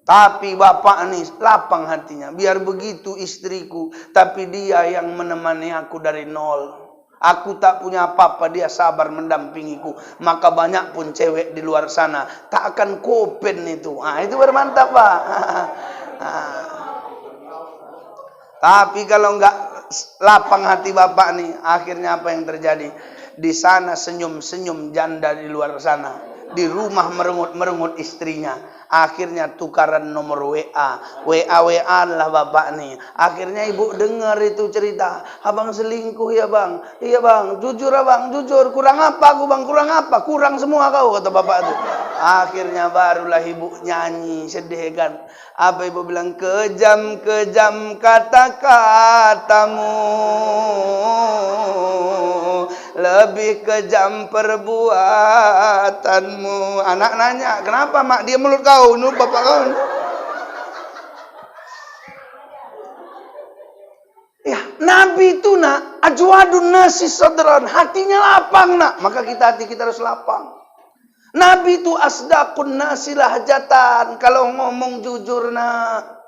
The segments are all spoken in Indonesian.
Tapi bapak nih lapang hatinya. Biar begitu istriku, tapi dia yang menemani aku dari nol. Aku tak punya apa-apa, dia sabar mendampingiku. Maka banyak pun cewek di luar sana tak akan kopen itu. Itu bermantap, Pak. Tapi kalau enggak lapang hati bapak nih, akhirnya apa yang terjadi? Di sana senyum-senyum janda di luar sana. Di rumah merengut-merengut istrinya. Akhirnya tukaran nomor WA. WA lah bapak nih. Akhirnya ibu dengar itu cerita. Abang selingkuh ya bang. Iya bang. Jujur abang. Jujur. Kurang apa aku bang? Kurang apa? Kurang semua kau kata bapak itu. Akhirnya barulah ibu nyanyi sedih kan. Apa ibu bilang? Kejam-kejam kata-katamu. Lebih kejam perbuatanmu. Anak nanya, kenapa mak dia mulut kau? Nu bapak kau. Ya, Nabi itu nak ajwadun nasi sadran, hatinya lapang nak. Maka hati kita harus lapang. Nabi itu asdaqun nasi lahjatan, kalau ngomong jujur nak.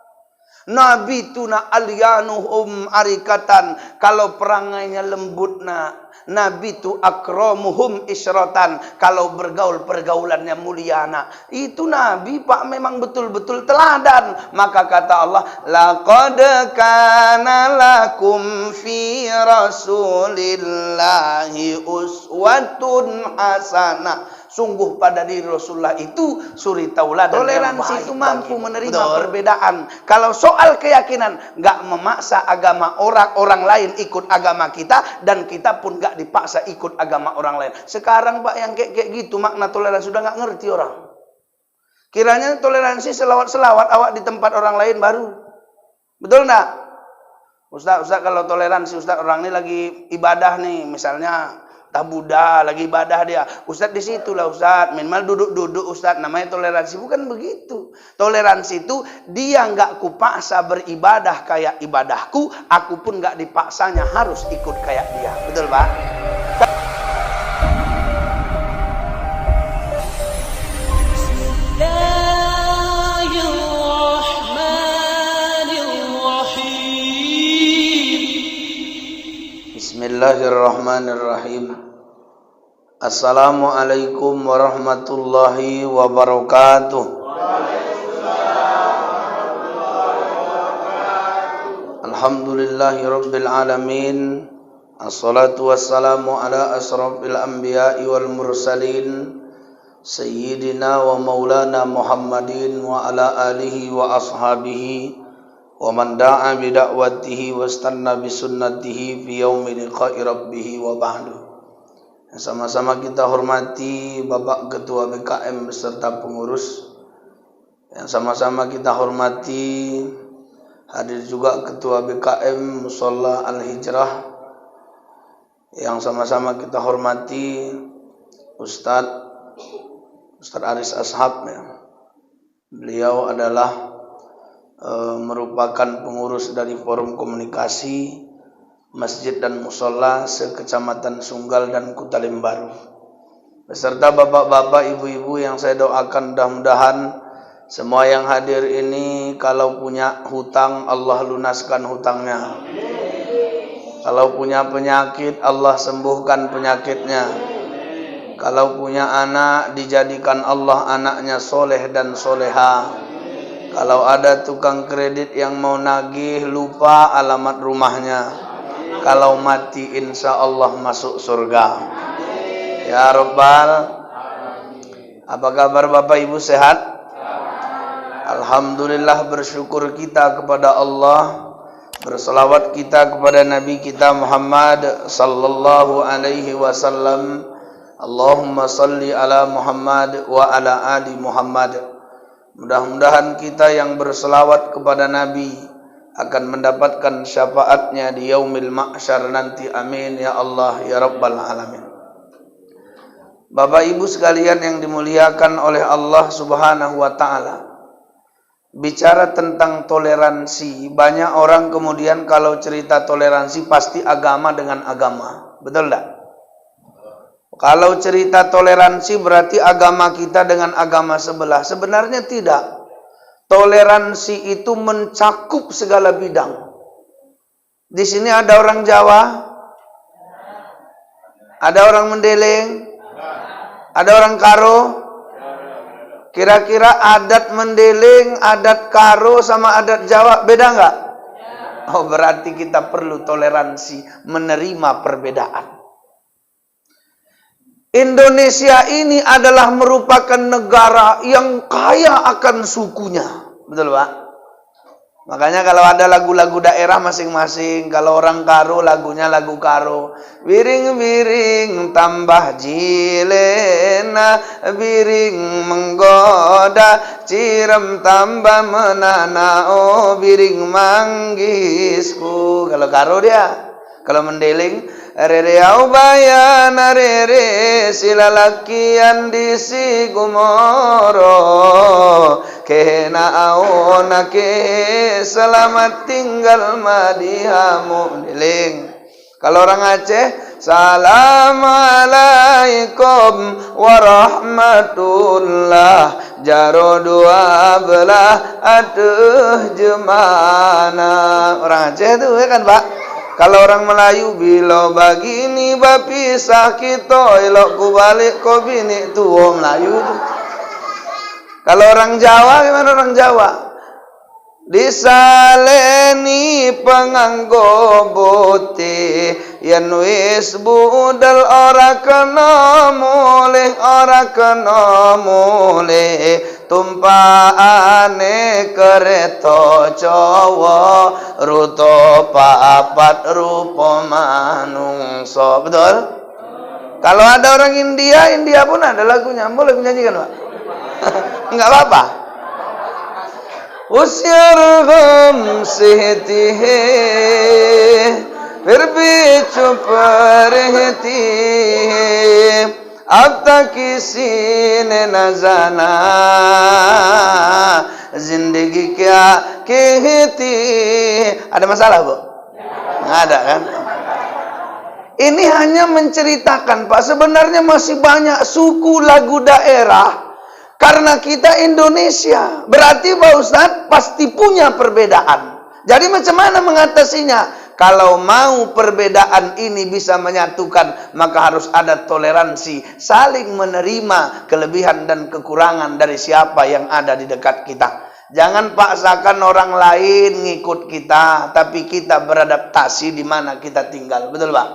Nabi itu nak alyanuhum arikatan, kalau perangainya lembut nak. Nabi itu akramuhum isyratan, kalau bergaul pergaulannya mulia nak. Itu Nabi Pak memang betul-betul teladan. Maka kata Allah, laqad kana lakum fi rasulillahi uswatun hasanah. Sungguh pada diri Rasulullah itu suri tauladan. Toleransi itu mampu menerima perbedaan. Kalau soal keyakinan, nggak memaksa agama orang lain ikut agama kita, dan kita pun nggak dipaksa ikut agama orang lain. Sekarang Pak yang kayak gitu makna toleransi sudah nggak ngerti orang. Kiranya toleransi selawat-selawat awak di tempat orang lain baru. Betul nggak? Ustaz kalau toleransi Ustaz, orang ini lagi ibadah nih, misalnya Buddha lagi ibadah dia, Ustaz di situ lah Ustaz, minimal duduk-duduk Ustaz, namanya toleransi. Bukan begitu. Toleransi itu dia nggak kupaksa beribadah kayak ibadahku, aku pun nggak dipaksanya harus ikut kayak dia. Betul Pak? Bismillahirrahmanirrahim. Assalamualaikum warahmatullahi wabarakatuh. Alhamdulillahi rabbil alamin. Assalatu wassalamu ala asrafil anbiya'i wal mursalin, Sayyidina wa maulana Muhammadin wa ala alihi wa ashabihi wa man da'a bida'watihi wa istanna bisunnatihi fi yaumi liqa'i rabbih wa ba'du. Sama-sama kita hormati Bapak Ketua BKM beserta pengurus. Yang sama-sama kita hormati hadir juga Ketua BKM Musholla Al-Hijrah. Yang sama-sama kita hormati Ustadz Aris Ashab ya. Beliau adalah merupakan pengurus dari Forum Komunikasi Masjid dan Musholla se-Kecamatan Sunggal dan Kutalim Baru, beserta bapak-bapak, ibu-ibu yang saya doakan mudah-mudahan semua yang hadir ini kalau punya hutang Allah lunaskan hutangnya, kalau punya penyakit Allah sembuhkan penyakitnya, kalau punya anak dijadikan Allah anaknya soleh dan soleha, kalau ada tukang kredit yang mau nagih lupa alamat rumahnya, kalau mati insya Allah masuk surga. Ya Rabbal. Apa kabar Bapak Ibu, sehat? Alhamdulillah, bersyukur kita kepada Allah, berselawat kita kepada Nabi kita Muhammad sallallahu alaihi wasallam. Allahumma salli ala Muhammad wa ala ali Muhammad. Mudah-mudahan kita yang berselawat kepada Nabi akan mendapatkan syafaatnya di yaumil mahsyar nanti. Amin ya Allah ya Rabbal alamin. Bapak Ibu sekalian yang dimuliakan oleh Allah Subhanahu wa taala. Bicara tentang toleransi, banyak orang kemudian kalau cerita toleransi pasti agama dengan agama. Betul enggak? Kalau cerita toleransi berarti agama kita dengan agama sebelah. Sebenarnya tidak. Toleransi itu mencakup segala bidang. Di sini ada orang Jawa, ada orang Mendeleng, ada orang Karo. Kira-kira adat Mendeleng, adat Karo sama adat Jawa beda nggak? Oh, berarti kita perlu toleransi, menerima perbedaan. Indonesia ini adalah merupakan negara yang kaya akan sukunya. Betul, Pak? Makanya kalau ada lagu-lagu daerah masing-masing, kalau orang Karo lagunya lagu Karo. Biring-biring tambah jilena, biring menggoda, cirem tambah menana, oh biring manggisku. Kalau Karo dia. Kalau Mendeleng, rere au bayana rere silalakian di si gumoro, kena au nake selamat tinggal madihamu. Mendeleng. Kalau orang Aceh, Assalamualaikum warahmatullah, jaro dua belah aduh jemana. Orang Aceh itu ya kan, Pak? Kalau orang Melayu, bila begini bapisah kita, elok ku balik ko bini tu. Oh, Melayu tu. Kalau orang Jawa, gimana orang Jawa? Disaleni penganggo bote, yen wis budal ora kena mulih, tumpaane kereta Jawa, ruto papat rupa manungsa. Betul? Kalau ada orang India pun ada lagunya. Boleh menyanyikan, Pak? Enggak apa-apa. Usyarhum sihtihe berbicu perhatihe, ab tak kisi ne nazana, zindagi kya kehti. Ada masalah, Bu? Nggak ada kan? Ini hanya menceritakan, Pak, sebenarnya masih banyak suku lagu daerah. Karena kita Indonesia, berarti Pak Ustadz pasti punya perbedaan. Jadi macam mana mengatasinya? Kalau mau perbedaan ini bisa menyatukan, maka harus ada toleransi, saling menerima kelebihan dan kekurangan dari siapa yang ada di dekat kita. Jangan paksakan orang lain ngikut kita, tapi kita beradaptasi di mana kita tinggal. Betul, Pak?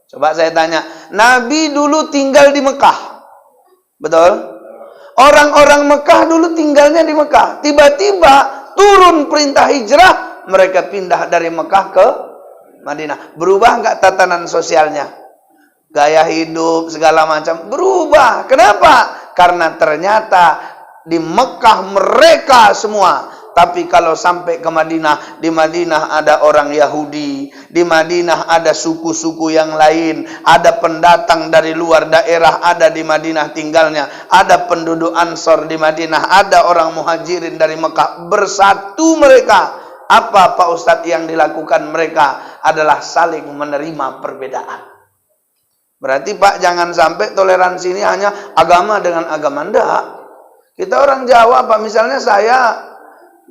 Coba saya tanya, Nabi dulu tinggal di Mekah. Betul? Orang-orang Mekah dulu tinggalnya di Mekah. Tiba-tiba turun perintah hijrah, mereka pindah dari Mekah ke Madinah. Berubah nggak tatanan sosialnya? Gaya hidup, segala macam berubah. Kenapa? Karena ternyata di Mekah mereka semua. Tapi kalau sampai ke Madinah, di Madinah ada orang Yahudi, di Madinah ada suku-suku yang lain, ada pendatang dari luar daerah, ada di Madinah tinggalnya, ada penduduk Ansor di Madinah, ada orang Muhajirin dari Mekah, bersatu mereka. Apa Pak Ustadz yang dilakukan mereka adalah saling menerima perbedaan. Berarti Pak, jangan sampai toleransi ini hanya agama dengan agama. Enggak. Kita orang Jawa, Pak, misalnya saya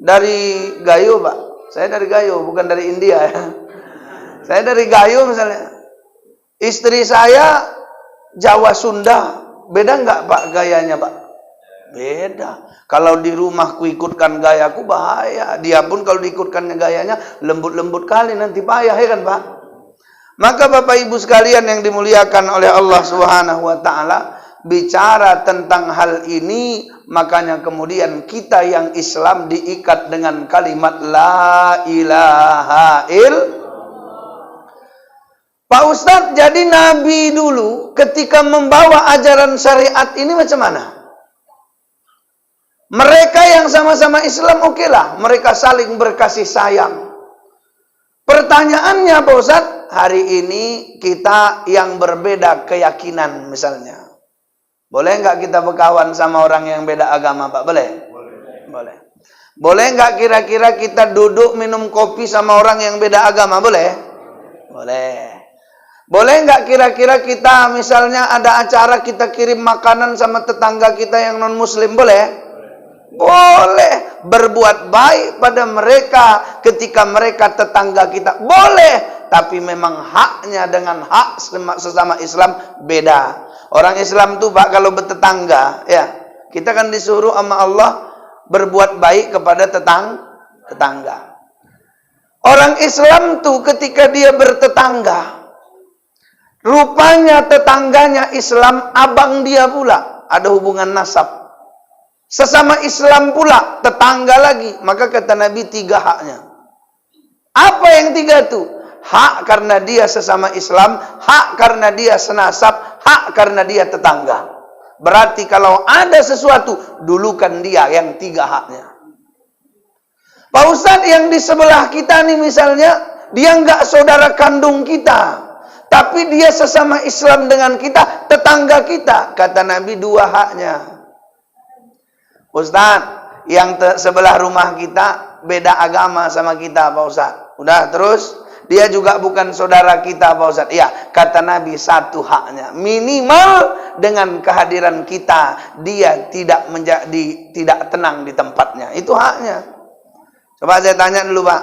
dari Gayo, Pak. Saya dari Gayo, bukan dari India ya. Saya dari Gayo misalnya. Istri saya Jawa Sunda. Beda nggak, Pak, gayanya, Pak? Beda. Kalau di rumah ku ikutkan gayaku bahaya. Dia pun kalau diikutkannya gayanya lembut-lembut kali, nanti payah ya kan, Pak? Maka Bapak Ibu sekalian yang dimuliakan oleh Allah Subhanahu wa taala, bicara tentang hal ini, makanya kemudian kita yang Islam diikat dengan kalimat la ilaha illallah. Pak Ustadz, jadi Nabi dulu ketika membawa ajaran syariat ini macam mana? Mereka yang sama-sama Islam, oke lah, mereka saling berkasih sayang. Pertanyaannya Pak Ustadz, hari ini kita yang berbeda keyakinan misalnya, boleh nggak kita berkawan sama orang yang beda agama, Pak? Boleh? Boleh. Boleh nggak kira-kira kita duduk minum kopi sama orang yang beda agama? Boleh? Boleh. Boleh nggak kira-kira kita misalnya ada acara kita kirim makanan sama tetangga kita yang non-muslim? Boleh? Boleh. berbuat baik pada mereka ketika mereka tetangga kita. Boleh, tapi memang haknya dengan hak sesama Islam beda. Orang Islam tuh Pak kalau bertetangga, ya, kita kan disuruh sama Allah berbuat baik kepada tetangga. Orang Islam tuh ketika dia bertetangga, rupanya tetangganya Islam, abang dia pula, ada hubungan nasab. Sesama Islam pula, tetangga lagi. Maka kata Nabi 3 haknya. Apa yang 3 itu? Hak karena dia sesama Islam, hak karena dia senasab, hak karena dia tetangga. Berarti kalau ada sesuatu, dulukan dia yang 3 haknya. Pak Ustadz yang di sebelah kita nih misalnya, dia nggak saudara kandung kita, tapi dia sesama Islam dengan kita, tetangga kita. Kata Nabi 2 haknya. Ustadz, yang sebelah rumah kita beda agama sama kita Pak Ustadz. Udah terus, dia juga bukan saudara kita Pak Ustadz. Iya, kata Nabi 1 haknya. Minimal dengan kehadiran kita, dia tidak tenang di tempatnya. Itu haknya. Coba saya tanya dulu Pak,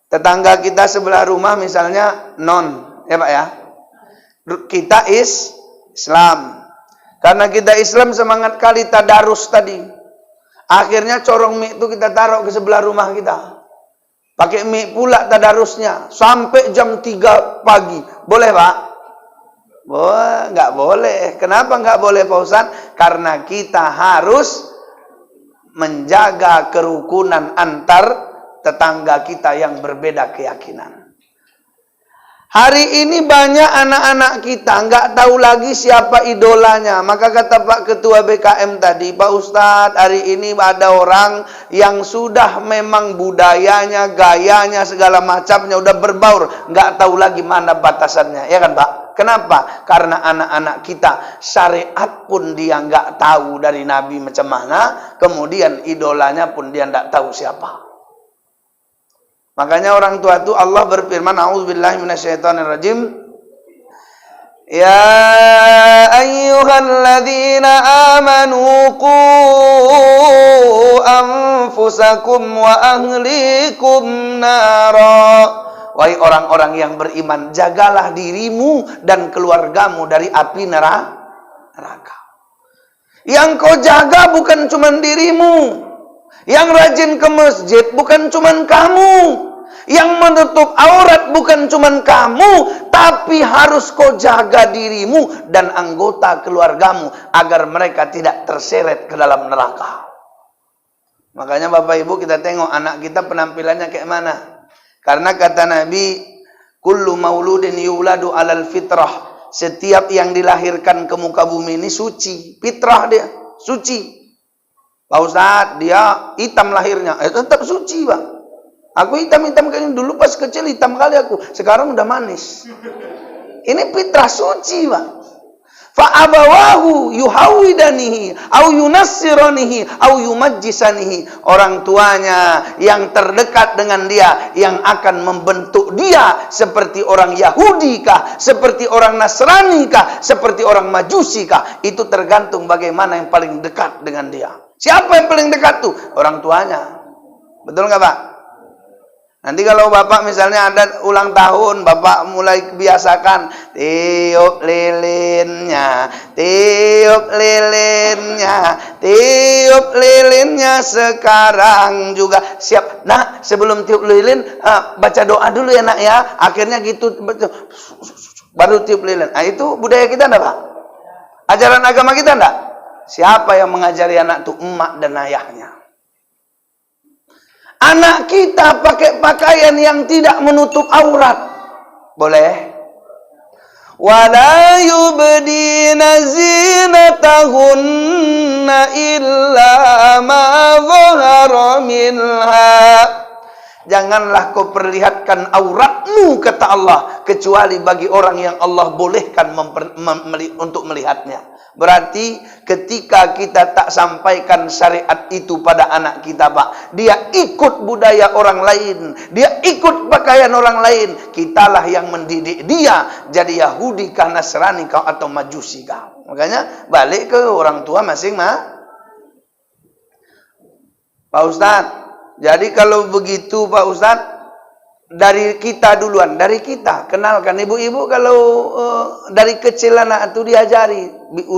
tetangga kita sebelah rumah misalnya non, ya Pak ya, kita Islam, karena kita Islam semangat kali tadarus tadi, akhirnya corong mie itu kita taruh ke sebelah rumah kita, pakai mie pula tadarusnya, sampai jam 3 pagi, boleh Pak? Boleh, nggak boleh. Kenapa nggak boleh Pak Ustadz? Karena kita harus menjaga kerukunan antar tetangga kita yang berbeda keyakinan. Hari ini banyak anak-anak kita nggak tahu lagi siapa idolanya. Maka kata Pak Ketua BKM tadi, Pak Ustadz, hari ini ada orang yang sudah memang budayanya, gayanya, segala macamnya udah berbaur, nggak tahu lagi mana batasannya, ya kan Pak? Kenapa? Karena anak-anak kita syariat pun dia nggak tahu dari Nabi macam mana, kemudian idolanya pun dia nggak tahu siapa. Makanya orang tua itu Allah berfirman, A'udzubillahi minasyaitonirrajim. Ya ayyuhalladzina amanu qu anfusakum wa ahlikum nara. Wahai orang-orang yang beriman, jagalah dirimu dan keluargamu dari api neraka. Yang kau jaga bukan cuma dirimu. Yang rajin ke masjid bukan cuma kamu. Yang menutup aurat bukan cuma kamu, tapi harus kau jaga dirimu dan anggota keluargamu agar mereka tidak terseret ke dalam neraka. Makanya Bapak Ibu kita tengok anak kita penampilannya kayak mana. Karena kata Nabi, kullu mauludin yuladu alal fitrah. Setiap yang dilahirkan ke muka bumi ini suci, fitrah dia, suci. Pak Ustadz, dia hitam lahirnya, tetap suci Pak. Aku hitam-hitam kayaknya dulu pas kecil hitam kali aku, sekarang udah manis. Ini fitrah suci Pak. Fa'abawahu yuhawidanihi au yunassiranihi au yumajjisanihi. Orang tuanya yang terdekat dengan dia yang akan membentuk dia seperti orang Yahudi kah, seperti orang Nasrani kah, seperti orang Majusi kah, itu tergantung bagaimana yang paling dekat dengan dia. Siapa yang paling dekat tuh? Orang tuanya. Betul nggak Pak? Nanti kalau Bapak misalnya ada ulang tahun, Bapak mulai kebiasakan tiup lilinnya, tiup lilinnya, tiup lilinnya sekarang juga siap. Nah, sebelum tiup lilin, baca doa dulu ya nak ya. Akhirnya gitu, baru tiup lilin. Nah, itu budaya kita enggak Pak? Ajaran agama kita enggak? Siapa yang mengajari anak itu? Emak dan ayahnya. Anak kita pakai pakaian yang tidak menutup aurat. Boleh? Wala yubdina zinatahunna illa ma zahara minha. Janganlah kau perlihatkan auratmu, kata Allah, kecuali bagi orang yang Allah bolehkan untuk melihatnya. Berarti ketika kita tak sampaikan syariat itu pada anak kita Pak, dia ikut budaya orang lain, dia ikut pakaian orang lain, kitalah yang mendidik dia jadi Yahudi kah, Nasrani kah, atau Majusi kah. Makanya balik ke orang tua masing-masing. Pak Ustadz, jadi kalau begitu Pak Ustadz, dari kita duluan, dari kita kenalkan ibu-ibu kalau dari kecil anak itu diajari,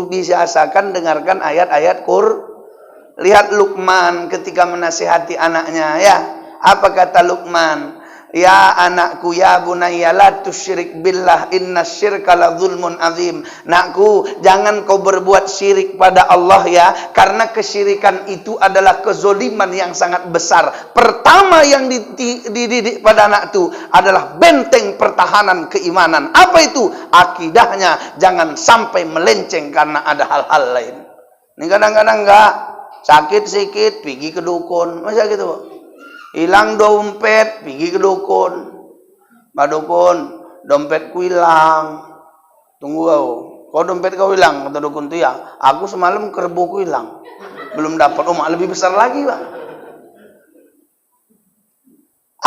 biasakan dengarkan ayat-ayat lihat Luqman ketika menasihati anaknya, ya apa kata Luqman? Ya anakku, ya bunayya la tusyrik billah innasyirka la zulmun azim. Nakku, jangan kau berbuat syirik pada Allah ya, karena kesyirikan itu adalah kezoliman yang sangat besar. Pertama yang dididik pada anak itu adalah benteng pertahanan keimanan. Apa itu? Akidahnya jangan sampai melenceng karena ada hal-hal lain. Ini kadang-kadang enggak sakit sikit pergi ke dukun, masa gitu Pak? Hilang dompet, pergi ke dukun. Pak dukun, dompetku hilang. Tunggu kau dompet kau hilang, kata dukun itu ya. Aku semalam kerboku hilang, belum dapat. Oh, lebih besar lagi Pak.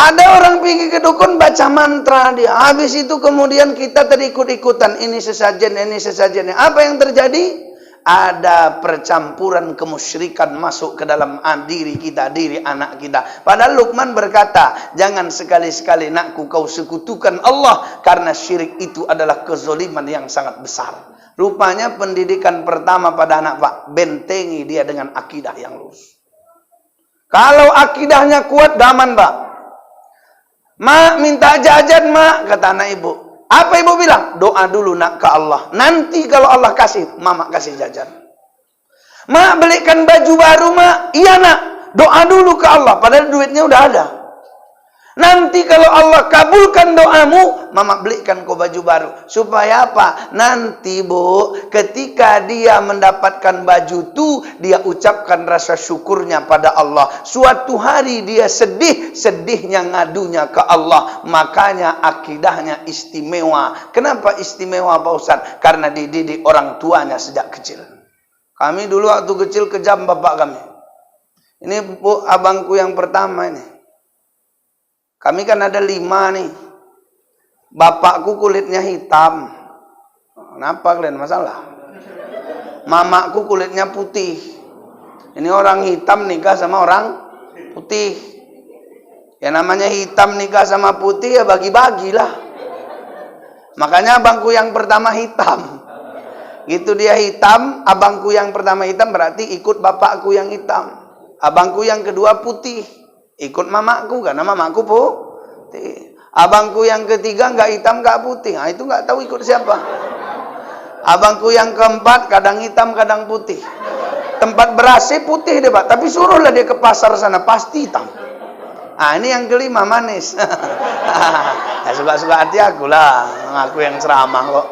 Ada orang pergi ke dukun baca mantra dia. Habis itu kemudian kita terikut-ikutan. Ini sesajen, ini sesajen. Apa yang terjadi? Ada percampuran kemusyrikan masuk ke dalam diri kita, diri anak kita. Padahal Luqman berkata, jangan sekali-sekali nakku kau sekutukan Allah, karena syirik itu adalah kezoliman yang sangat besar. Rupanya pendidikan pertama pada anak Pak, bentengi dia dengan akidah yang lurus. Kalau akidahnya kuat, daman Pak. Mak minta jajan mak, kata anak ibu. Apa ibu bilang? Doa dulu nak ke Allah. Nanti kalau Allah kasih, mama kasih jajan. Mak belikan baju baru mak. Iya nak. Doa dulu ke Allah. Padahal duitnya udah ada. Nanti kalau Allah kabulkan doamu, mama belikan kau baju baru. Supaya apa? Nanti bu, ketika dia mendapatkan baju itu, dia ucapkan rasa syukurnya pada Allah. Suatu hari dia sedih, sedihnya ngadunya ke Allah. Makanya akidahnya istimewa. Kenapa istimewa Pak Ustaz? Karena dididik orang tuanya sejak kecil. Kami dulu waktu kecil kejam bapak kami. Ini bu, abangku yang pertama ini. Kami kan ada 5 nih. Bapakku kulitnya hitam. Kenapa kalian masalah? Mamaku kulitnya putih. Ini orang hitam nikah sama orang putih. Ya namanya hitam nikah sama putih ya bagi-bagilah. Makanya abangku yang pertama hitam. Gitu dia hitam, abangku yang pertama hitam berarti ikut bapakku yang hitam. Abangku yang kedua putih. Ikut mamaku karena mamaku putih. Abangku yang ketiga enggak hitam enggak putih. Nah, itu enggak tahu ikut siapa. Abangku yang keempat kadang hitam kadang putih. Tempat berasnya putih deh Pak, tapi suruhlah dia ke pasar sana pasti hitam. Ah ini yang kelima manis. Ya, suka-suka hati aku lah, aku yang ceramah kok.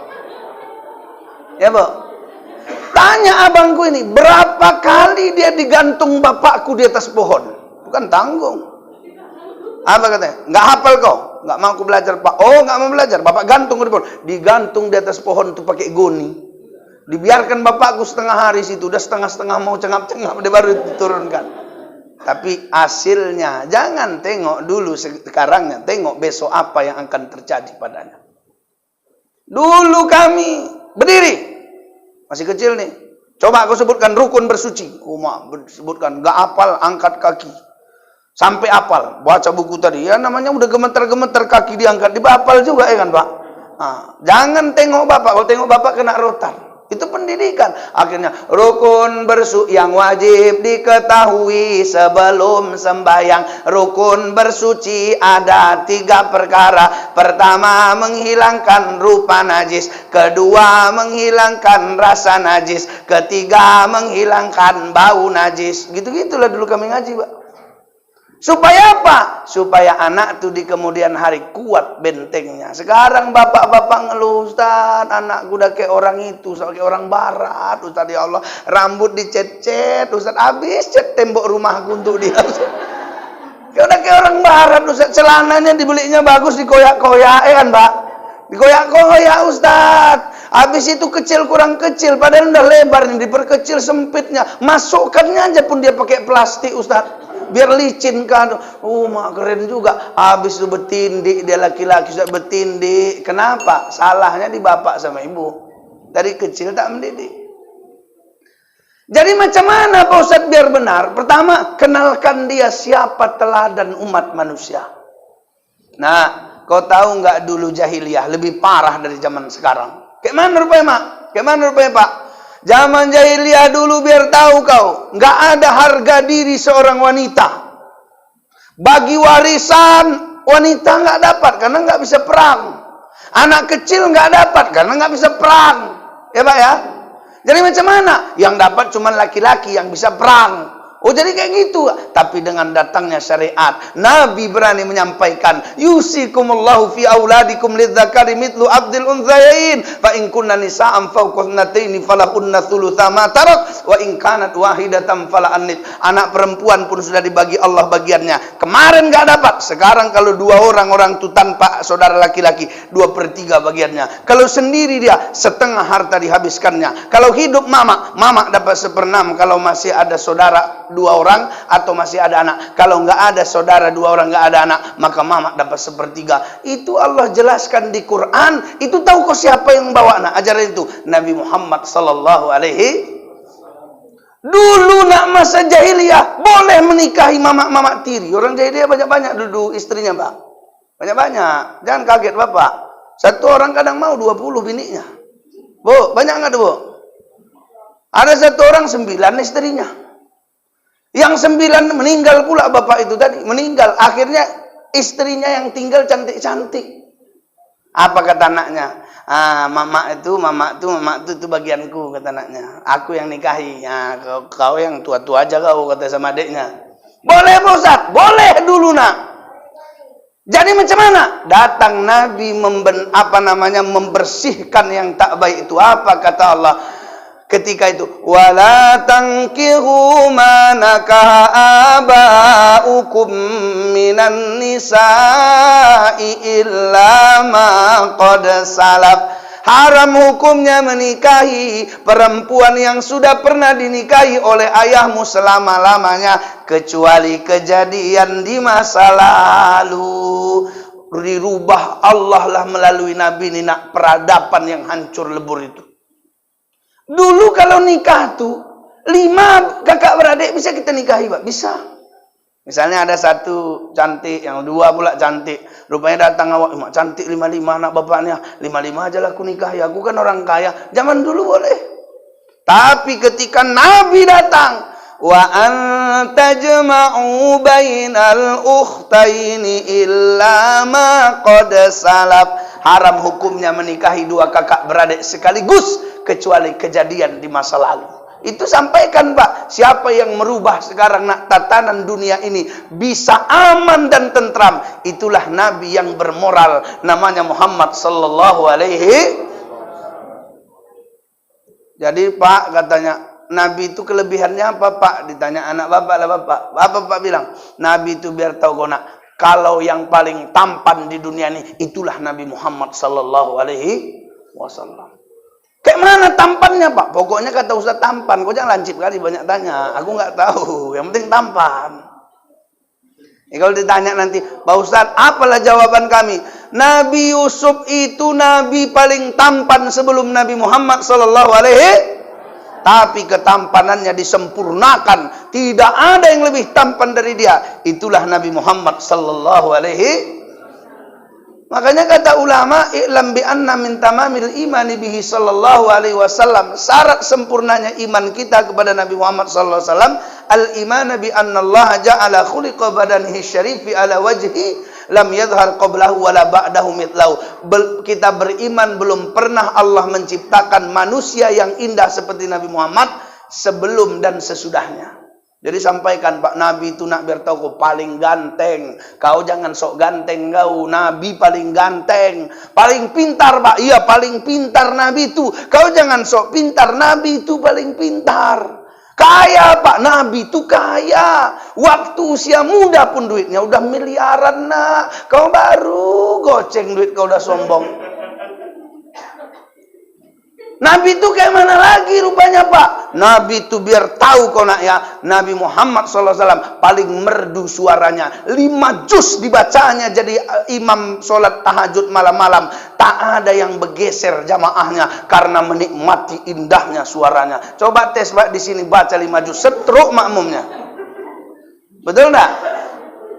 Ya Bu. Tanya abangku ini berapa kali dia digantung bapakku di atas pohon. Bukan tanggung. Apa katanya? Nggak hafal kau? Nggak mau aku belajar Pak. Oh nggak mau belajar. Bapak gantung di pohon. Digantung di atas pohon itu pakai goni. Dibiarkan bapakku setengah hari situ. Udah setengah-setengah mau cengap-cengap. Dia baru diturunkan. Tapi hasilnya jangan tengok dulu sekarangnya. Tengok besok apa yang akan terjadi padanya. Dulu kami berdiri. Masih kecil nih. Coba aku sebutkan rukun bersuci. Sebutkan. Nggak hafal angkat kaki. Sampai apal, baca buku tadi, ya namanya udah gemeter-gemeter kaki diangkat, dibapal juga ya kan Pak. Nah, jangan tengok Bapak, kalau tengok Bapak kena rotan. Itu pendidikan. Akhirnya rukun bersuci yang wajib diketahui sebelum sembahyang. Rukun bersuci ada 3 perkara. Pertama menghilangkan rupa najis, kedua menghilangkan rasa najis, ketiga menghilangkan bau najis. Gitu-gitulah dulu kami ngaji Pak. Supaya apa? Supaya anak itu di kemudian hari kuat bentengnya. Sekarang bapak-bapak ngeluh, Ustaz, anakku udah kayak orang itu, kayak orang barat, Ustaz ya Allah. Rambut dicet-cet, Ustaz, habis cet tembok rumahku untuk dia. Udah kayak orang barat, Ustaz. Celananya dibelinya bagus, dikoyak-koyak, kan Pak? Dikoyak-koyak, Ustaz. Habis itu kecil kurang kecil, padahal udah lebar nih, diperkecil sempitnya. Masukkannya aja pun dia pakai plastik, Ustaz. Biar licin kan. Mak keren juga. Habis itu bertindik, dia laki-laki sudah bertindik. Kenapa? Salahnya di bapak sama ibu. Dari kecil tak mendidik. Jadi macam mana Pak Ustadz biar benar? Pertama, kenalkan dia siapa teladan umat manusia. Nah, kau tahu nggak dulu jahiliyah lebih parah dari zaman sekarang? Kayak mana rupanya, Mak? Kayak mana rupanya, Pak? Zaman jahiliyah dulu biar tahu kau, nggak ada harga diri seorang wanita. Bagi warisan, wanita nggak dapat karena nggak bisa perang. Anak kecil nggak dapat karena nggak bisa perang. Ya Pak ya? Jadi macam mana? Yang dapat cuma laki-laki yang bisa perang. Oh jadi kayak gitu. Tapi dengan datangnya syariat, Nabi berani menyampaikan, yusikumullahu fi auladikum lidzakari mithlu abdil unthayain fa in kunna nisa'an fawqa thnataini falahunna thulutsa ma tarak wa in kanat wahidatan fala'annit. Anak perempuan pun sudah dibagi Allah bagiannya. Kemarin enggak dapat, sekarang kalau dua orang itu tanpa saudara laki-laki 2/3 bagiannya. Kalau sendiri dia setengah harta dihabiskannya. Kalau hidup mama dapat 1/6 kalau masih ada saudara 2 orang atau masih ada anak. Kalau nggak ada saudara 2 orang, nggak ada anak, maka mama dapat 1/3. Itu Allah jelaskan di Quran. Itu tahu kok siapa yang bawa ajaran itu? Nabi Muhammad sallallahu alaihi. Dulu nak masa jahiliyah boleh menikahi mama tiri. Orang jahiliyah banyak-banyak dulu istrinya, Pak. Banyak-banyak. Jangan kaget Bapak. Satu orang kadang mau 20 bininya. Bu, banyak nggak Bu? Ada satu orang 9 istrinya. Yang 9 meninggal pula bapak itu tadi. Meninggal. Akhirnya istrinya yang tinggal cantik-cantik. Apa kata anaknya? Mama itu bagianku, kata anaknya. Aku yang nikahi. Kau yang tua-tua aja kau, kata sama adiknya. Boleh Pak Ustadz? Boleh dulu nak. Jadi macam mana? Datang Nabi membersihkan yang tak baik itu. Apa kata Allah? Ketika itu, wala tankihu ma nakaha abaukum minan nisa'i illa ma qad salaf. Haram hukumnya menikahi perempuan yang sudah pernah dinikahi oleh ayahmu selama-lamanya, kecuali kejadian di masa lalu. Dirubah Allah lah melalui Nabi ini nak peradaban yang hancur lebur itu. Dulu kalau nikah tuh 5 kakak beradik bisa kita nikahi, Pak. Bisa. Misalnya ada 1 cantik, yang 2 pula cantik. Rupanya datang awak, cantik 5 anak bapaknya. 5 aja lah aku nikahi. Aku kan orang kaya. Zaman dulu boleh. Tapi ketika Nabi datang, wa antajma'u bainal ukhtaini illa ma qad salaf. Haram hukumnya menikahi 2 kakak beradik sekaligus, kecuali kejadian di masa lalu. Itu sampaikan Pak, siapa yang merubah sekarang tatanan dunia ini bisa aman dan tentram, itulah Nabi yang bermoral, namanya Muhammad sallallahu alaihi. Jadi Pak katanya, Nabi itu kelebihannya apa Pak? Ditanya anak bapak lah bapak. Apa Pak bilang? Nabi itu biar tahu kau nak, kalau yang paling tampan di dunia ini, itulah Nabi Muhammad sallallahu alaihi wasallam. Kayak mana tampannya Pak? Pokoknya kata Ustaz tampan. Kau jangan lancip kali banyak tanya. Aku nggak tahu. Yang penting tampan. Kalau ditanya nanti, Pak Ustaz, apalah jawaban kami? Nabi Yusuf itu nabi paling tampan sebelum Nabi Muhammad sallallahu alaihi. Tapi ketampanannya disempurnakan. Tidak ada yang lebih tampan dari dia. Itulah Nabi Muhammad sallallahu alaihi. Makanya kata ulama, i'lam bi anna min tamamil imani bihi sallallahu alaihi wasallam, syarat sempurnanya iman kita kepada Nabi Muhammad sallallahu alaihi wasallam, al-iman bi anna Allah ja'ala khuliqa badanihi syarifi ala wajhi lam yadhhar qablahu wala ba'dahu mithlahu. Kita beriman belum pernah Allah menciptakan manusia yang indah seperti Nabi Muhammad sebelum dan sesudahnya. Jadi sampaikan Pak, Nabi itu nak biar tahu kau paling ganteng. Kau jangan sok ganteng kau. Nabi paling ganteng. Paling pintar Pak. Iya paling pintar Nabi itu. Kau jangan sok pintar. Nabi itu paling pintar. Kaya Pak. Nabi itu kaya. Waktu usia muda pun duitnya udah miliaran nak. Kau baru goceng duit kau udah sombong. Nabi itu kayak mana lagi rupanya Pak? Nabi itu biar tahu kau nak ya, Nabi Muhammad SAW paling merdu suaranya. 5 juz dibacanya jadi imam sholat tahajud malam-malam. tak ada yang bergeser jamaahnya karena menikmati indahnya suaranya. Coba tes Pak di sini baca 5 juz, setruk makmumnya. Betul enggak?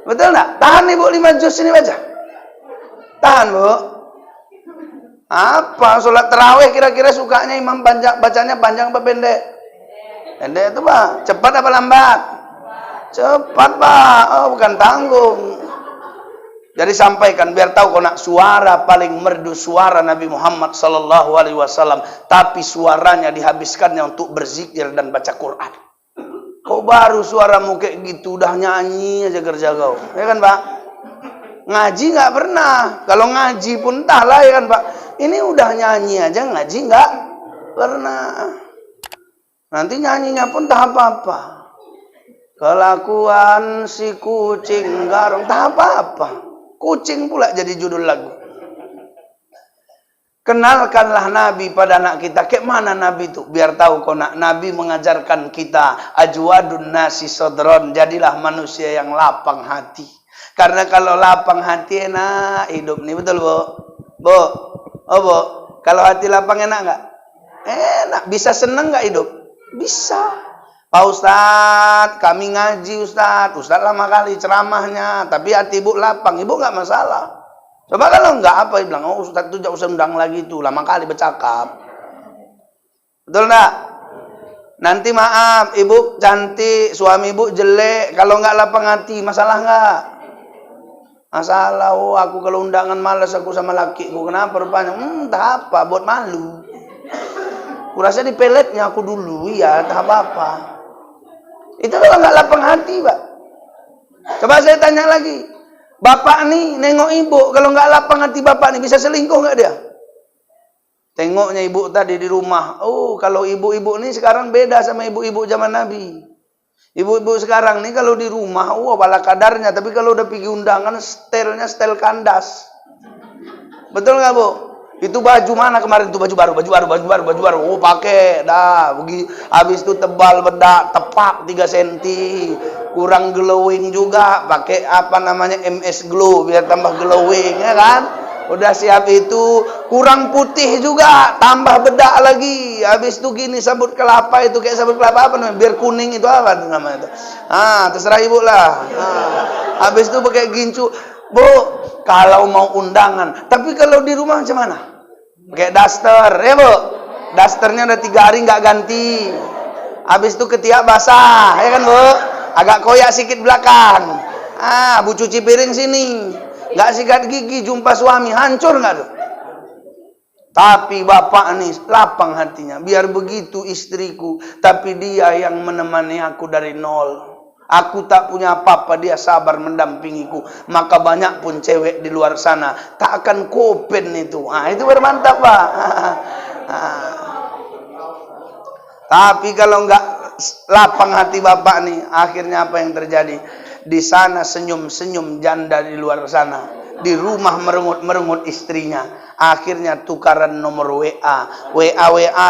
Betul enggak? Tahan Ibu 5 juz ini baca. Tahan Bu. Apa sholat tarawih kira-kira sukanya imam bacanya panjang apa pendek? Pendek itu Pak. Cepat apa lambat? Cepat Pak. Oh bukan tanggung. Jadi sampaikan biar tahu kau nak suara paling merdu suara Nabi Muhammad sallallahu alaihi wasallam, tapi suaranya dihabiskannya untuk berzikir dan baca Quran. Kau baru suaramu kayak gitu udah nyanyi aja kerja kau. Ya kan, Pak? Ngaji nggak pernah. Kalau ngaji pun entahlah ya kan, Pak. Ini udah nyanyi aja ngaji nggak pernah. Nanti nyanyinya pun tak apa-apa. Kelakuan si kucing garong tak apa-apa. Kucing pula jadi judul lagu. Kenalkanlah Nabi pada anak kita. Kayak mana Nabi itu? Biar tahu kau nak. Nabi mengajarkan kita ajwadun nasi sodron. Jadilah manusia yang lapang hati. Karena kalau lapang hati enak hidup nih. Betul Bu? Bu? Oh Bu? Kalau hati lapang enak nggak? Enak. Bisa seneng nggak hidup? Bisa. Pak Ustadz, kami ngaji Ustadz. Ustadz lama kali ceramahnya. Tapi hati Ibu lapang. Ibu nggak masalah. Coba kalau nggak apa, Ibu bilang, oh Ustadz itu jangan usah undang lagi tuh. Lama kali bercakap. Betul nggak? Nanti maaf, Ibu cantik, suami Ibu jelek. Kalau nggak lapang hati, masalah nggak? Masalah, oh aku kalau undangan malas aku sama lakiku. Kenapa rupanya? Tak apa, buat malu. Kurasa di peletnya aku dulu, ya tak apa-apa. Itu kalau nggak lapang hati, Pak. Coba saya tanya lagi. Bapak nih nengok ibu, kalau nggak lapang hati bapak nih bisa selingkuh nggak dia? Tengoknya ibu tadi di rumah. Oh, kalau ibu-ibu nih sekarang beda sama ibu-ibu zaman Nabi. Ibu-ibu sekarang nih kalau di rumah, pala kadarnya. Tapi kalau udah pergi undangan, setelnya setel kandas. Betul nggak Bu? Itu baju mana kemarin? Itu baju baru. Oh pakai, dah. Habis itu tebal bedak, tepak 3 cm. Kurang glowing juga, pakai apa namanya MS Glow biar tambah glowing, ya kan? Udah siap itu, kurang putih juga, tambah bedak lagi. Habis itu gini sabut kelapa itu kayak sabut kelapa apa namanya? Biar kuning itu apa namanya itu? Terserah Ibu lah. Habis itu pakai gincu. Bu, kalau mau undangan, tapi kalau di rumah macam mana? Pakai daster, ya Bu. Dasternya udah 3 hari nggak ganti. Habis itu ketiak basah, ya kan Bu? Agak koyak sedikit belakang. Bu cuci piring sini. Nggak sikat gigi, jumpa suami, hancur nggak tuh? Tapi bapak nih lapang hatinya. Biar begitu istriku, tapi dia yang menemani aku dari nol. Aku tak punya apa-apa, dia sabar mendampingiku. Maka banyak pun cewek di luar sana tak akan kopen itu. Itu bermantap Pak. Tapi kalau nggak lapang hati bapak nih, akhirnya apa yang terjadi? Di sana senyum-senyum janda di luar sana. Di rumah merengut-merengut istrinya. Akhirnya tukaran nomor WA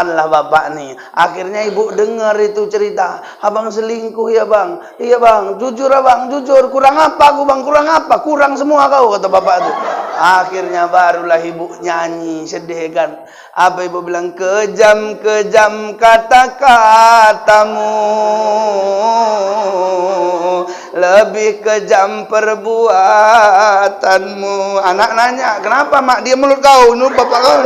lah bapak nih. Akhirnya ibu dengar itu cerita, abang selingkuh ya bang. Iya bang, jujur abang, jujur. Kurang apa aku bang, kurang apa? Kurang semua kau, kata bapak itu. Akhirnya barulah ibu nyanyi sedih kan. Apa ibu bilang? Kejam-kejam kata-katamu, lebih kejam perbuatanmu. Anak nanya, kenapa mak dia mulut kau? Ini bapak kau.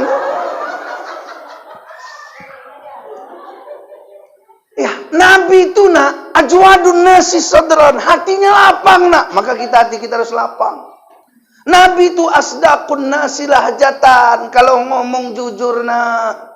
Ya, Nabi itu nak ajwadun nasi sadran, hatinya lapang nak. Maka hati kita harus lapang. Nabi itu asdaqun nasi lahjatan, kalau ngomong jujur nak.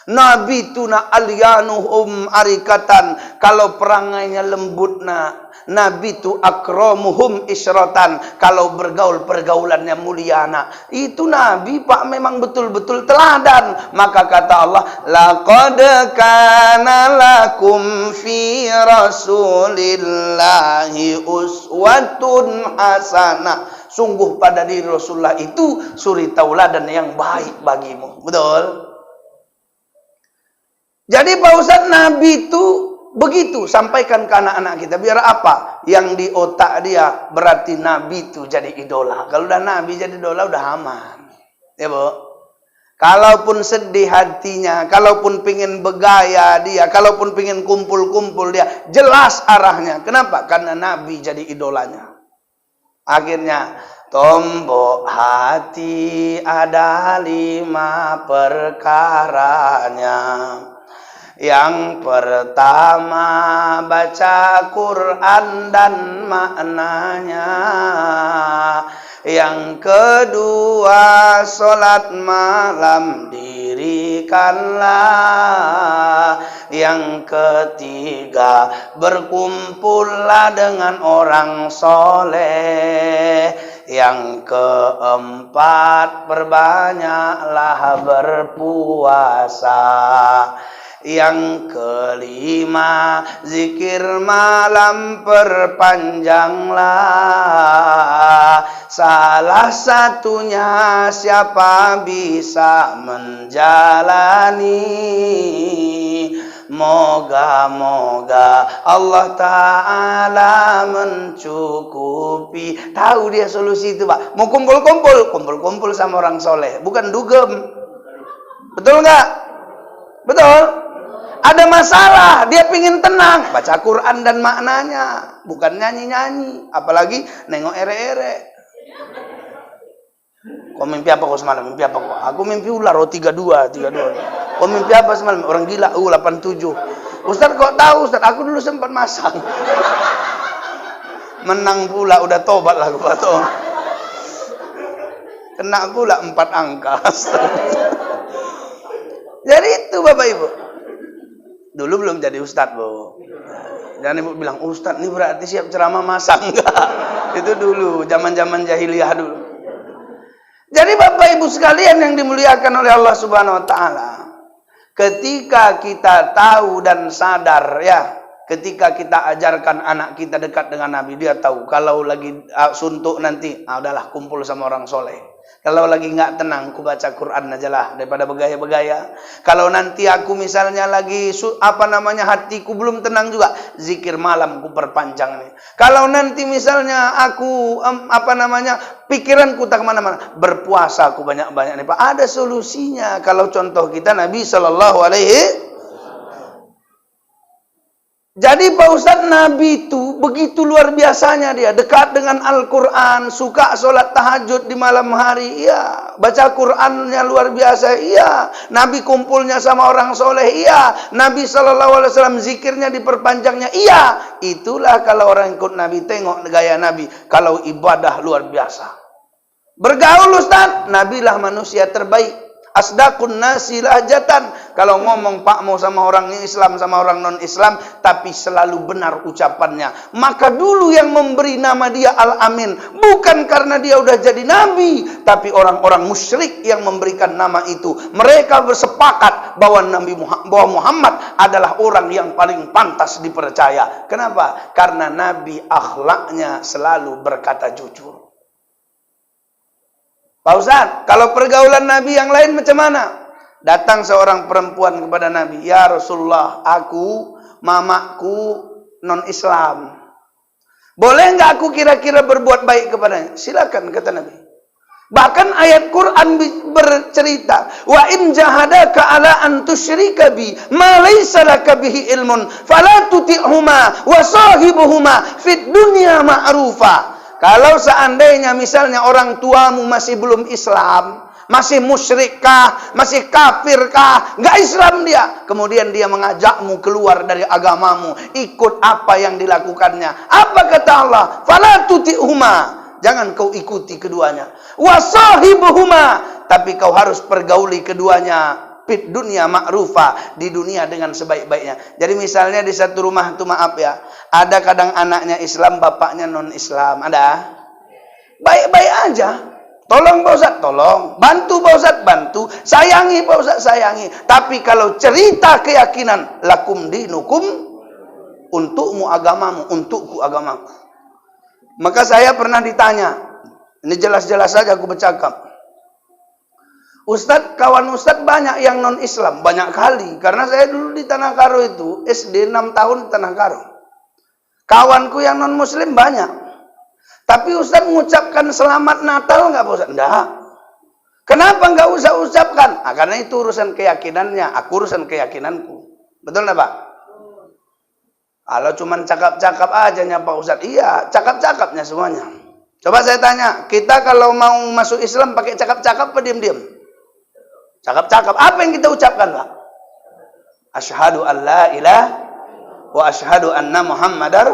Nabi itu nak alyanuhum arikatan, kalau perangainya lembut nak. Nabi itu akramuhum isyratan, kalau bergaul pergaulannya mulia nak. Itu Nabi Pak memang betul-betul teladan. Maka kata Allah, laqad kana lakum fi rasulillahi uswatun hasanah. Sungguh pada diri Rasulullah itu suri tauladan yang baik bagimu. Betul? Jadi Pak Ustadz, Nabi itu begitu, sampaikan ke anak-anak kita. Biar apa? Yang di otak dia berarti Nabi itu jadi idola. Kalau udah Nabi jadi idola udah aman. Ya Bu. Kalaupun sedih hatinya, kalaupun pingin bergaya dia, kalaupun pingin kumpul-kumpul dia, jelas arahnya. Kenapa? Karena Nabi jadi idolanya. Akhirnya, tombok hati ada 5 perkaranya. Yang pertama, baca Quran dan maknanya. Yang kedua, sholat malam dirikanlah. Yang ketiga, berkumpullah dengan orang soleh. Yang keempat, perbanyaklah berpuasa. Yang kelima, zikir malam perpanjanglah. Salah satunya siapa bisa menjalani. Moga-moga Allah Ta'ala mencukupi. Tahu dia solusi itu Pak. Mau kumpul-kumpul sama orang soleh, bukan dugem. Betul nggak? Betul. Ada masalah, dia pingin tenang, baca Quran dan maknanya, bukan nyanyi-nyanyi, apalagi nengok ere-ere. Kau mimpi apa kau semalam? Mimpi apa kau? Aku mimpi ular, 32. Kau mimpi apa semalam? Orang gila, 87. Ustaz kok tahu Ustaz? Aku dulu sempat masang. Menang pula, udah tobat lah aku atau. Kena pula 4 angka. Jadi itu Bapak Ibu. Dulu belum jadi Ustadz, Bu. Dan Ibu bilang, Ustadz ini berarti siap ceramah masa? Enggak. Itu dulu, zaman-zaman jahiliyah dulu. Jadi Bapak Ibu sekalian yang dimuliakan oleh Allah Subhanahu wa taala. Ketika kita tahu dan sadar ya, ketika kita ajarkan anak kita dekat dengan Nabi, dia tahu kalau lagi suntuk nanti, udahlah kumpul sama orang soleh. Kalau lagi nggak tenang, aku baca Quran aja lah daripada bergaya-bergaya. Kalau nanti aku misalnya lagi hatiku belum tenang juga, zikir malam aku perpanjang nih. Kalau nanti misalnya aku pikiranku tak kemana-mana, berpuasa aku banyak-banyak nih Pak. Ada solusinya. Kalau contoh kita Nabi Shallallahu Alaihi. Jadi Pak Ustadz, Nabi itu begitu luar biasanya dia. Dekat dengan Al-Quran, suka sholat tahajud di malam hari, iya. Baca Qurannya luar biasa, iya. Nabi kumpulnya sama orang soleh, iya. Nabi SAW zikirnya diperpanjangnya, iya. Itulah kalau orang ikut Nabi, tengok gaya Nabi. Kalau ibadah luar biasa. Bergaul Ustadz, Nabi lah manusia terbaik. Asdaqun nasi lahjatan. Kalau ngomong Pak mau sama orang Islam sama orang non-Islam, tapi selalu benar ucapannya. Maka dulu yang memberi nama dia Al-Amin, bukan karena dia udah jadi nabi, tapi orang-orang musyrik yang memberikan nama itu. Mereka bersepakat bahwa Muhammad adalah orang yang paling pantas dipercaya. Kenapa? Karena Nabi akhlaknya selalu berkata jujur. Pak Ustaz, kalau pergaulan Nabi yang lain macam mana? Datang seorang perempuan kepada Nabi, ya Rasulullah, mamaku non-Islam. Boleh nggak aku kira-kira berbuat baik kepadanya? Silakan, kata Nabi. Bahkan ayat Quran bercerita, wa in jahadaka ala an tusyrika bi ma laysa laka bihi ilmun fala tuti'huma wa sahibuhuma fid dunya ma'rufa. Kalau seandainya misalnya orang tuamu masih belum Islam, masih musyrikkah, masih kafirkah, nggak Islam dia, kemudian dia mengajakmu keluar dari agamamu, ikut apa yang dilakukannya. Apa kata Allah? Fala tuti'huma, jangan kau ikuti keduanya. Wasahibuhuma, tapi kau harus pergauli keduanya. Fit dunia ma'rufa, di dunia dengan sebaik-baiknya. Jadi misalnya di satu rumah itu, maaf ya, ada kadang anaknya Islam, bapaknya non-Islam, ada. Baik-baik aja. Tolong Pak Ustaz, tolong. Bantu Pak Ustaz, bantu. Sayangi Pak Ustaz, sayangi. Tapi kalau cerita keyakinan, lakum dinukum, untukmu agamamu, untukku agamaku. Maka saya pernah ditanya, ini jelas-jelas saja aku bercakap. Ustadz, kawan Ustadz banyak yang non-Islam, banyak kali. Karena saya dulu di Tanah Karo itu, SD 6 tahun di Tanah Karo. Kawanku yang non-Muslim banyak. Tapi Ustadz mengucapkan selamat Natal nggak Pak Ustadz? Enggak. Kenapa nggak usah ucapkan? Nah, karena itu urusan keyakinannya, aku urusan keyakinanku. Betul nggak Pak? Kalau cuma cakap-cakap aja Pak Ustadz, iya cakap-cakapnya semuanya. Coba saya tanya, kita kalau mau masuk Islam pakai cakap-cakap apa diam-diam? Cakap-cakap. Apa yang kita ucapkan Pak? Asyhadu an la ilaha wa asyhadu anna Muhammadar.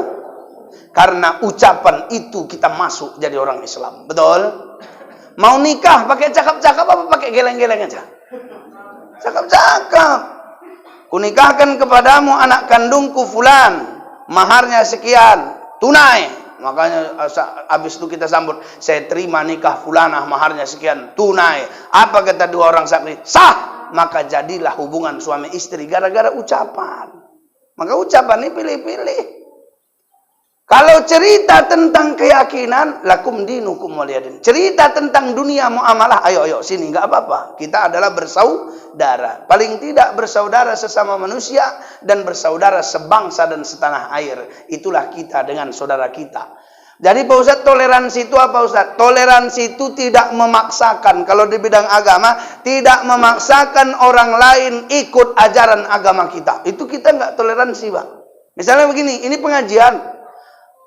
Karena ucapan itu kita masuk jadi orang Islam. Betul? Mau nikah pakai cakap-cakap apa pakai geleng-geleng aja? Cakap-cakap. Kunikahkan kepadamu anak kandungku fulan, maharnya sekian, tunai. Makanya habis itu kita sambut, saya terima nikah fulanah, maharnya sekian, tunai. Apa kata dua orang saksi? Sah. Maka jadilah hubungan suami istri gara-gara ucapan. Maka ucapan ini pilih-pilih. Kalau cerita tentang keyakinan, lakum dinukum waliyadin. Cerita tentang dunia muamalah, ayo sini, nggak apa-apa. Kita adalah bersaudara. Paling tidak bersaudara sesama manusia dan bersaudara sebangsa dan setanah air. Itulah kita dengan saudara kita. Jadi Pak Ustadz, toleransi itu apa Ustadz? Toleransi itu tidak memaksakan. Kalau di bidang agama, tidak memaksakan orang lain ikut ajaran agama kita. Itu kita nggak toleransi Pak. Misalnya begini, ini pengajian.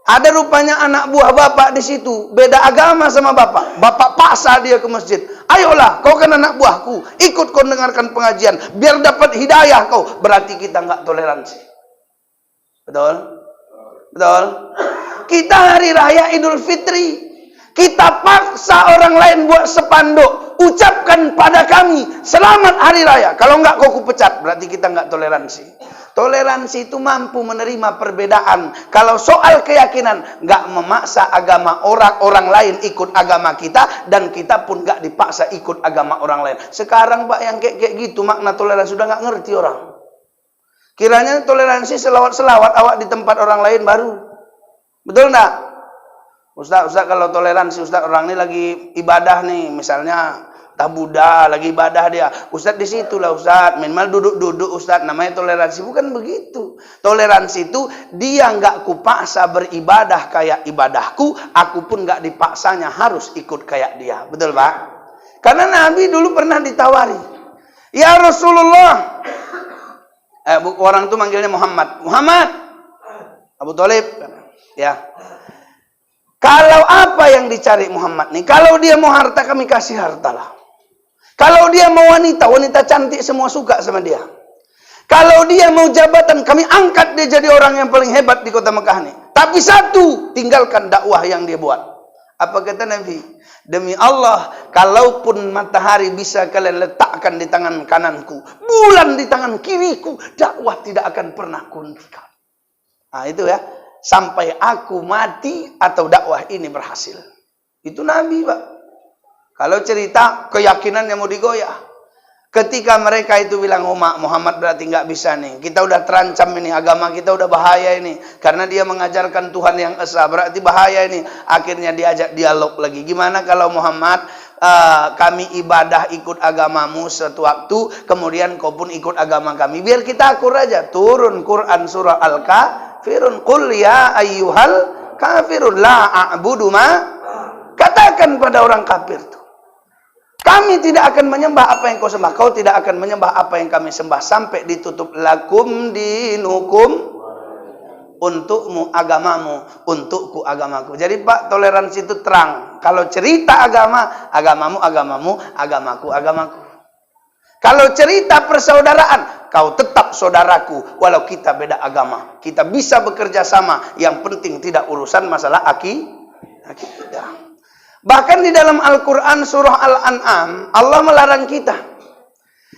Ada rupanya anak buah bapak di situ, beda agama sama bapak. Bapak paksa dia ke masjid. Ayolah, kau kan anak buahku, ikut kau dengarkan pengajian, biar dapat hidayah kau. Berarti kita nggak toleransi. Betul? Betul? Kita hari raya Idul Fitri, kita paksa orang lain buat spanduk, ucapkan pada kami, selamat hari raya. Kalau nggak kau kupecat, berarti kita nggak toleransi. Toleransi itu mampu menerima perbedaan. Kalau soal keyakinan, nggak memaksa agama orang lain ikut agama kita, dan kita pun nggak dipaksa ikut agama orang lain. Sekarang Pak yang kayak gitu makna toleransi sudah nggak ngerti orang. Kiranya toleransi selawat-selawat awak di tempat orang lain baru. Betul nggak? Ustaz kalau toleransi Ustaz, orang ini lagi ibadah nih, misalnya Buddha lagi ibadah dia, Ustadz di situ lah Ustadz, minimal duduk-duduk Ustadz, namanya toleransi. Bukan begitu. Toleransi itu dia nggak kupaksa beribadah kayak ibadahku, aku pun nggak dipaksanya harus ikut kayak dia. Betul Pak? Karena Nabi dulu pernah ditawari, ya Rasulullah, orang itu manggilnya Muhammad, Abu Thalib, ya. Kalau apa yang dicari Muhammad nih, kalau dia mau harta kami kasih hartalah. Kalau dia mau wanita cantik semua suka sama dia. Kalau dia mau jabatan, kami angkat dia jadi orang yang paling hebat di kota Mekah nih. Tapi satu, tinggalkan dakwah yang dia buat. Apa kata Nabi? Demi Allah, kalaupun matahari bisa kalian letakkan di tangan kananku, bulan di tangan kiriku, dakwah tidak akan pernah kuntikan. Nah itu ya, sampai aku mati atau dakwah ini berhasil. Itu Nabi Pak. Kalau cerita keyakinan yang mau digoyah. Ketika mereka itu bilang, oh Muhammad berarti nggak bisa nih. Kita udah terancam ini, agama kita udah bahaya ini. Karena dia mengajarkan Tuhan yang esa, berarti bahaya ini. Akhirnya diajak dialog lagi. Gimana kalau Muhammad, kami ibadah ikut agamamu suatu waktu, kemudian kau pun ikut agama kami. Biar kita akur aja. Turun Quran surah Al-Kafirun. Qul ya ayyuhal kafirun la a'budu ma. Katakan pada orang kafir itu, kami tidak akan menyembah apa yang kau sembah. Kau tidak akan menyembah apa yang kami sembah. Sampai ditutup lakum dinukum, untukmu agamamu, untukku agamaku. Jadi Pak, toleransi itu terang. Kalau cerita agama, agamamu agamamu, agamaku agamaku. Kalau cerita persaudaraan, kau tetap saudaraku walau kita beda agama. Kita bisa bekerja sama. Yang penting tidak urusan masalah akidah. Bahkan di dalam Al-Quran surah Al-An'am, Allah melarang kita.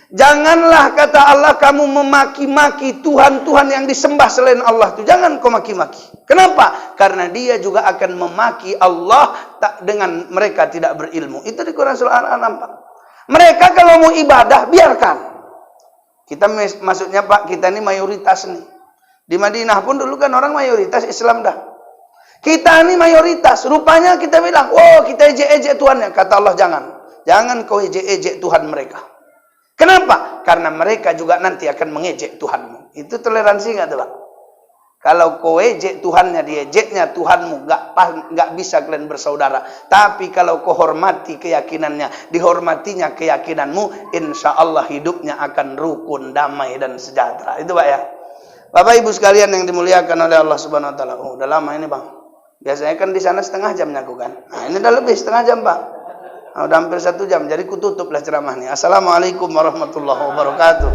Janganlah kata Allah kamu memaki-maki Tuhan-Tuhan yang disembah selain Allah itu. Jangan kau maki-maki. Kenapa? Karena dia juga akan memaki Allah dengan mereka tidak berilmu. Itu di Quran surah Al-An'am Pak. Mereka kalau mau ibadah, biarkan. Kita maksudnya Pak, kita ini mayoritas nih. Di Madinah pun dulu kan orang mayoritas Islam dah. Kita ini mayoritas, rupanya kita bilang, oh kita ejek-ejek Tuhannya. Kata Allah, jangan kau ejek-ejek Tuhan mereka. Kenapa? Karena mereka juga nanti akan mengejek Tuhanmu. Itu toleransi nggak tuh Pak? Kalau kowe jek Tuhannya dia, jeknya Tuhanmu, nggak bisa kalian bersaudara. Tapi kalau kau hormati keyakinannya, dihormatinya keyakinanmu, insya Allah hidupnya akan rukun, damai dan sejahtera. Itu Pak ya. Bapak Ibu sekalian yang dimuliakan oleh Allah Subhanahu Wa Taala. Udah lama ini Bang. Biasanya kan di sana setengah jam aku kan. Nah ini udah lebih setengah jam Pak. Udah hampir 1 jam. Jadi ku tutuplah ceramah ini. Assalamualaikum warahmatullahi wabarakatuh.